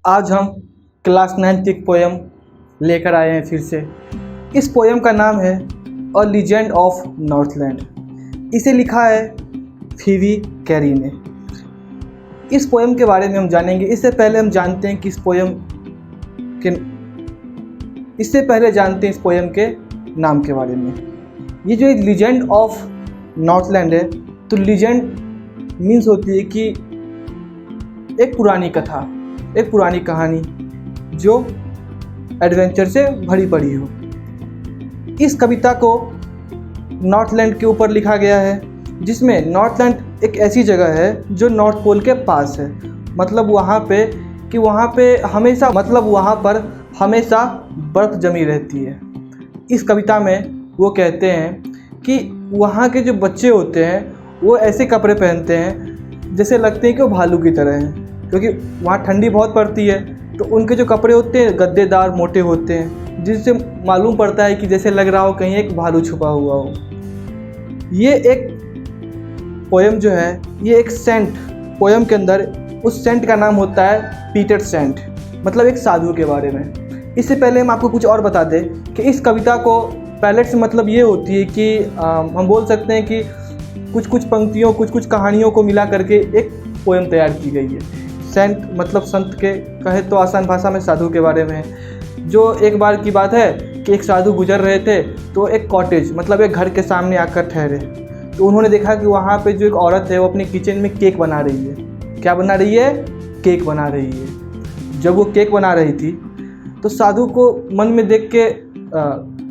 आज हम क्लास 9 की एक पोएम लेकर आए हैं फिर से। इस पोएम का नाम है अ लीजेंड ऑफ नॉर्थलैंड। इसे लिखा है फीबी कैरी ने। इस पोएम के बारे में हम जानेंगे। इससे पहले जानते हैं इस पोएम के नाम के बारे में। ये जो एक लीजेंड ऑफ नॉर्थलैंड है, तो लीजेंड मीन्स होती है कि एक पुरानी कथा, एक पुरानी कहानी जो एडवेंचर से भरी पड़ी हो। इस कविता को नॉर्थलैंड के ऊपर लिखा गया है, जिसमें नॉर्थलैंड एक ऐसी जगह है जो नॉर्थ पोल के पास है। मतलब वहाँ पर हमेशा बर्फ़ जमी रहती है। इस कविता में वो कहते हैं कि वहाँ के जो बच्चे होते हैं वो ऐसे कपड़े पहनते हैं जैसे लगते हैं कि वो भालू की तरह हैं, क्योंकि वहाँ ठंडी बहुत पड़ती है। तो उनके जो कपड़े होते हैं गद्देदार मोटे होते हैं, जिससे मालूम पड़ता है कि जैसे लग रहा हो कहीं एक भालू छुपा हुआ हो। ये एक पोएम जो है, ये एक सेंट, पोएम के अंदर उस सेंट का नाम होता है पीटर सेंट, मतलब एक साधु के बारे में। इससे पहले हम आपको कुछ और बता दें कि इस कविता को पैलेट से मतलब ये होती है कि हम बोल सकते हैं कि कुछ पंक्तियों कुछ कहानियों को मिला करके एक पोएम तैयार की गई है। सेंट मतलब संत के कहे तो आसान भाषा में साधु के बारे में है। जो एक बार की बात है कि एक साधु गुजर रहे थे, तो एक कॉटेज मतलब एक घर के सामने आकर ठहरे। तो उन्होंने देखा कि वहाँ पे जो एक औरत है वो अपने किचन में केक बना रही है। क्या बना रही है? केक बना रही है। जब वो केक बना रही थी तो साधु को मन में देख के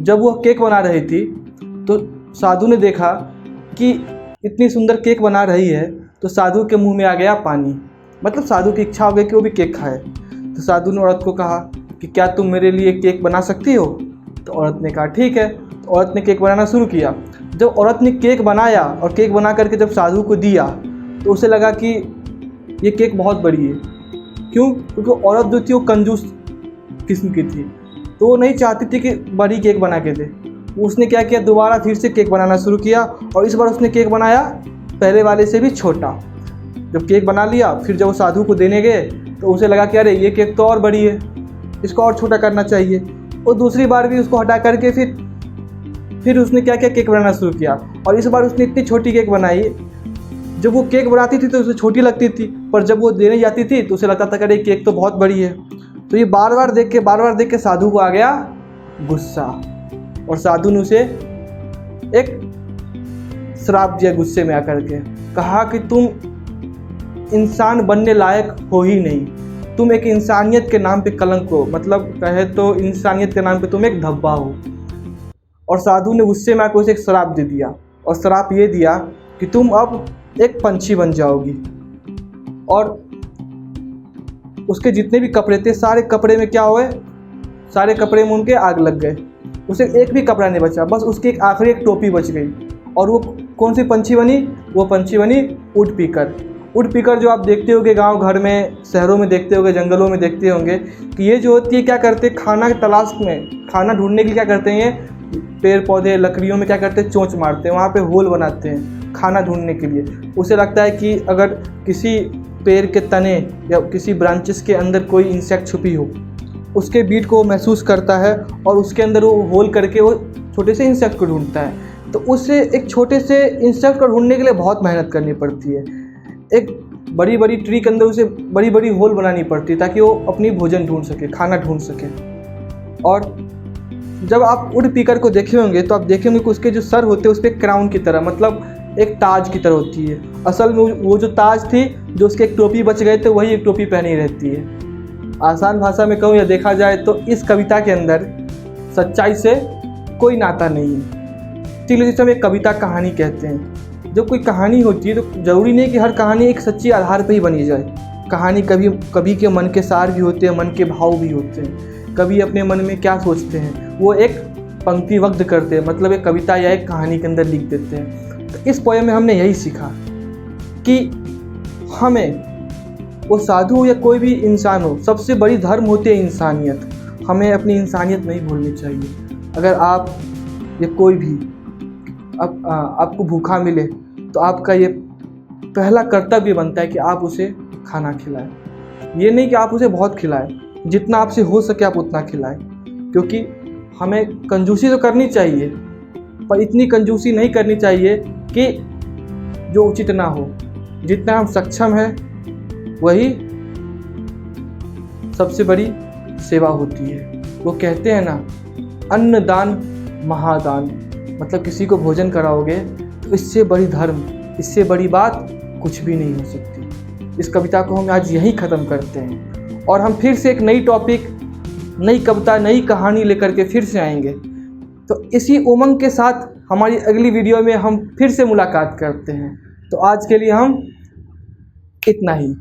जब वो केक बना रही थी तो साधु ने देखा कि इतनी सुंदर केक बना रही है, तो साधु के मुंह में आ गया पानी। मतलब साधु की इच्छा हो गई कि वो भी केक खाए। तो साधु ने औरत को कहा कि क्या तुम मेरे लिए केक बना सकती हो? तो औरत ने कहा ठीक है। तो औरत ने केक बनाना शुरू किया। जब औरत ने केक बनाया और केक बना करके जब साधु को दिया, तो उसे लगा कि ये केक बहुत बड़ी है। क्यों? क्योंकि औरत जो थी वो कंजूस किस्म की थी, तो वो नहीं चाहती थी कि बड़ी केक बना के दे। उसने क्या किया, दोबारा फिर से केक बनाना शुरू किया, और इस बार उसने केक बनाया पहले वाले से भी छोटा। जब केक बना लिया, फिर जब वो साधु को देने गए तो उसे लगा कि अरे ये केक तो और बड़ी है, इसको और छोटा करना चाहिए। और दूसरी बार भी उसको हटा करके फिर उसने क्या किया, केक बनाना शुरू किया। और इस बार उसने इतनी छोटी केक बनाई, जब वो केक बनाती थी तो उसे छोटी लगती थी, पर जब वो देने जाती थी तो उसे लगता था कि अरे केक तो बहुत बड़ी है। तो ये बार बार देख के साधु को आ गया गुस्सा, और साधु ने उसे एक श्राप दिया। गुस्से में आकर के कहा कि तुम इंसान बनने लायक हो ही नहीं, तुम एक इंसानियत के नाम पे कलंक हो, मतलब कहे तो इंसानियत के नाम पे तुम एक धब्बा हो। और साधु ने गुस्से में आकर उसे एक श्राप दे दिया, और श्राप ये दिया कि तुम अब एक पंछी बन जाओगी। और उसके जितने भी कपड़े थे, सारे कपड़े में क्या हुए, सारे कपड़े में उनके आग लग गए। उसे एक भी कपड़ा नहीं बचा, बस उसकी एक आखिरी एक टोपी बच गई। और वो कौन सी पंछी बनी? वो पंछी बनी वुड पीकर। वुड पीकर जो आप देखते होंगे गांव घर में, शहरों में देखते होंगे, जंगलों में देखते होंगे कि ये जो होती है क्या करते हैं, खाना की तलाश में, खाना ढूंढने के लिए क्या करते हैं, ये पेड़ पौधे लकड़ियों में क्या करते हैं, चोंच मारते हैं, वहाँ पे होल बनाते हैं खाना ढूंढने के लिए। उसे लगता है कि अगर किसी पेड़ के तने या किसी ब्रांचेस के अंदर कोई इंसेक्ट छुपी हो, उसके बीट को वो महसूस करता है और उसके अंदर वो होल करके वो छोटे से इंसेक्ट को ढूंढता है। तो उसे एक छोटे से इंसेक्ट को ढूंढने के लिए बहुत मेहनत करनी पड़ती है। एक बड़ी बड़ी ट्री के अंदर उसे बड़ी बड़ी होल बनानी पड़ती है ताकि वो अपनी भोजन ढूंढ सके, खाना ढूंढ सके। और जब आप वुड पीकर को देखे होंगे तो आप देखेंगे कि उसके जो सर होते हैं उस पर क्राउन की तरह, मतलब एक ताज की तरह होती है। असल में वो जो ताज थी, जो उसके एक टोपी बच गए थे, वही एक टोपी पहनी रहती है। आसान भाषा में कहूँ या देखा जाए तो इस कविता के अंदर सच्चाई से कोई नाता नहीं है। इसलिए जिसे हम एक कविता कहानी कहते हैं। जब कोई कहानी होती है तो ज़रूरी नहीं कि हर कहानी एक सच्ची आधार पर ही बनी जाए। कहानी कभी के मन के सार भी होते हैं, मन के भाव भी होते हैं। कभी अपने मन में क्या सोचते हैं वो एक पंक्तिबद्ध करते हैं, मतलब एक कविता या एक कहानी के अंदर लिख देते हैं। तो इस पोएम में हमने यही सीखा कि हमें, वो साधु हो या कोई भी इंसान हो, सबसे बड़ी धर्म होती है इंसानियत। हमें अपनी इंसानियत नहीं भूलनी चाहिए। अगर आप या कोई भी आपको भूखा मिले तो आपका ये पहला कर्तव्य बनता है कि आप उसे खाना खिलाएं। ये नहीं कि आप उसे बहुत खिलाएं, जितना आपसे हो सके आप उतना खिलाएं, क्योंकि हमें कंजूसी तो करनी चाहिए पर इतनी कंजूसी नहीं करनी चाहिए कि जो उचित ना हो। जितना हम सक्षम हैं वही सबसे बड़ी सेवा होती है। वो कहते हैं ना, अन्नदान महादान, मतलब किसी को भोजन कराओगे तो इससे बड़ी धर्म, इससे बड़ी बात कुछ भी नहीं हो सकती। इस कविता को हम आज यहीं ख़त्म करते हैं और हम फिर से एक नई टॉपिक, नई कविता, नई कहानी लेकर के फिर से आएंगे। तो इसी उमंग के साथ हमारी अगली वीडियो में हम फिर से मुलाकात करते हैं। तो आज के लिए हम इतना ही।